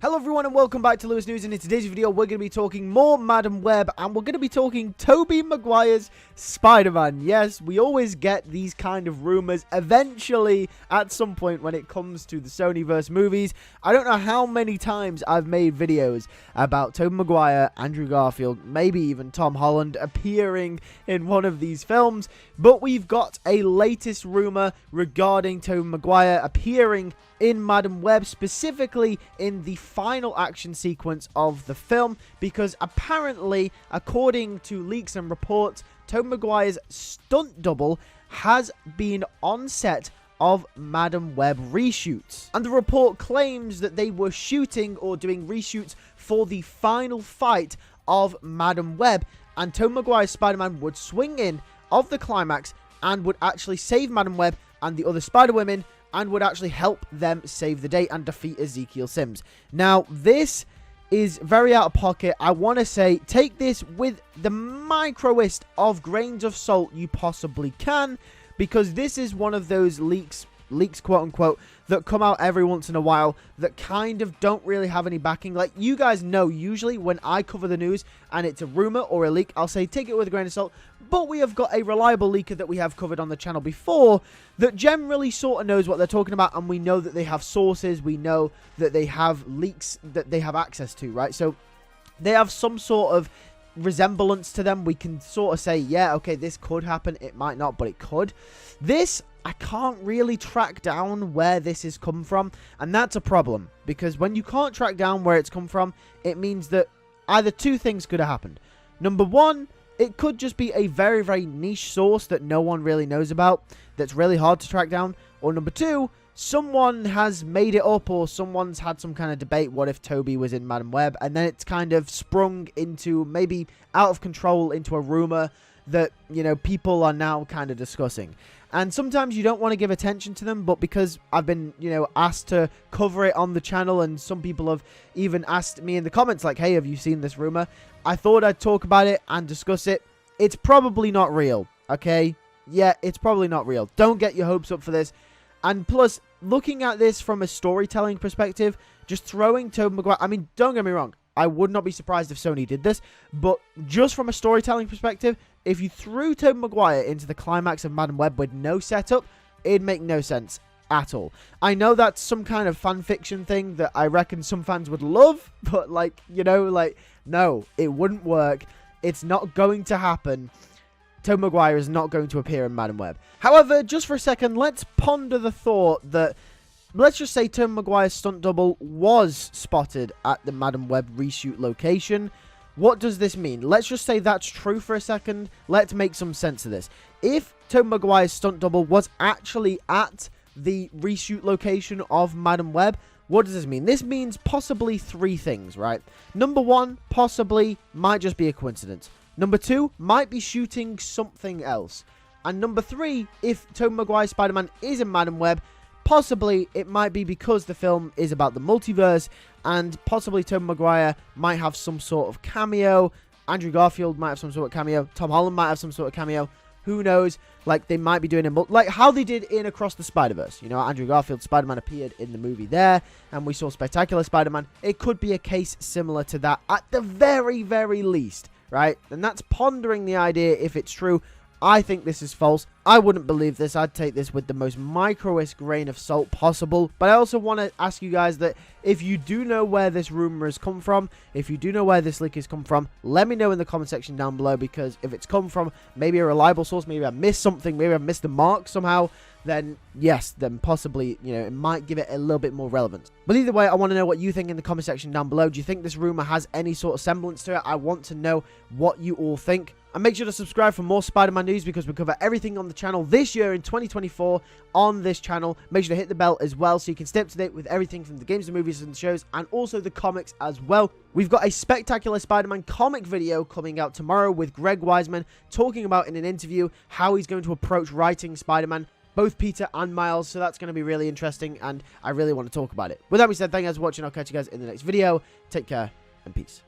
Hello everyone and welcome back to LewisNews, and in today's video we're going to be talking more Madam Web, and we're going to be talking Tobey Maguire's Spider-Man. Yes, we always get these kind of rumors eventually at some point when it comes to the Sonyverse movies. I don't know how many times I've made videos about Tobey Maguire, Andrew Garfield, maybe even Tom Holland appearing in one of these films, but we've got a latest rumor regarding Tobey Maguire appearing in Madam Web, specifically in the final action sequence of the film, because apparently, according to leaks and reports, Tobey Maguire's stunt double has been on set of Madam Web reshoots. And the report claims that they were shooting or doing reshoots for the final fight of Madam Web, and Tobey Maguire's Spider-Man would swing in of the climax and would actually save Madam Web and the other Spider-Women, and would actually help them save the day and defeat Ezekiel Sims. Now, this is very out of pocket. I want to say, take this with the microest of grains of salt you possibly can, because this is one of those leaks quote unquote, that come out every once in a while that kind of don't really have any backing. Like, you guys know, usually when I cover the news and it's a rumor or a leak, I'll say take it with a grain of salt, but we have got a reliable leaker that we have covered on the channel before that generally sort of knows what they're talking about, and we know that they have sources, we know that they have leaks that they have access to, right? So they have some sort of resemblance to them. We can sort of say, yeah, okay, this could happen, it might not, but it could. This, I can't really track down where this has come from, and that's a problem, because when you can't track down where it's come from, it means that either two things could have happened. Number one, it could just be a very, very niche source that no one really knows about, that's really hard to track down. Or number two, someone has made it up, or someone's had some kind of debate, what if Tobey was in Madam Web, and then it's kind of sprung into, maybe out of control, into a rumor that, you know, people are now kind of discussing. And sometimes you don't want to give attention to them, but because I've been, you know, asked to cover it on the channel, and some people have even asked me in the comments, like, hey, have you seen this rumor? I thought I'd talk about it and discuss it. It's probably not real, okay? Yeah, it's probably not real. Don't get your hopes up for this. And plus, looking at this from a storytelling perspective, just throwing Tobey Maguire, I mean, don't get me wrong, I would not be surprised if Sony did this, but just from a storytelling perspective, if you threw Tobey Maguire into the climax of Madam Web with no setup, it'd make no sense at all. I know that's some kind of fan fiction thing that I reckon some fans would love, but, like, you know, like, no, it wouldn't work. It's not going to happen. Tobey Maguire is not going to appear in Madam Web. However, just for a second, let's ponder the thought that, let's just say Tobey Maguire's stunt double was spotted at the Madam Web reshoot location. What does this mean? Let's just say that's true for a second. Let's make some sense of this. If Tobey Maguire's stunt double was actually at the reshoot location of Madam Web, what does this mean? This means possibly three things, right? Number one, possibly might just be a coincidence. Number two, might be shooting something else. And number three, if Tobey Maguire's Spider-Man is in Madam Web, possibly it might be because the film is about the multiverse, and possibly Tobey Maguire might have some sort of cameo. Andrew Garfield might have some sort of cameo. Tom Holland might have some sort of cameo. Who knows? Like, they might be doing it, like how they did in Across the Spider-Verse. You know, Andrew Garfield's Spider-Man appeared in the movie there, and we saw Spectacular Spider-Man. It could be a case similar to that at the very, very least, right? And that's pondering the idea if it's true. I think this is false. I wouldn't believe this. I'd take this with the most microest grain of salt possible. But I also want to ask you guys that if you do know where this rumor has come from, if you do know where this leak has come from, let me know in the comment section down below, because if it's come from maybe a reliable source, maybe I missed something, maybe I missed the mark somehow, then yes, then possibly, you know, it might give it a little bit more relevance. But either way, I want to know what you think in the comment section down below. Do you think this rumor has any sort of semblance to it? I want to know what you all think. And make sure to subscribe for more Spider-Man news, because we cover everything on the channel this year in 2024 on this channel. Make sure to hit the bell as well, so you can stay up to date with everything from the games, the movies, and the shows, and also the comics as well. We've got a Spectacular Spider-Man comic video coming out tomorrow with Greg Weisman talking about in an interview how he's going to approach writing Spider-Man, both Peter and Miles, so that's going to be really interesting, and I really want to talk about it. With that being said, thank you guys for watching. I'll catch you guys in the next video. Take care, and peace.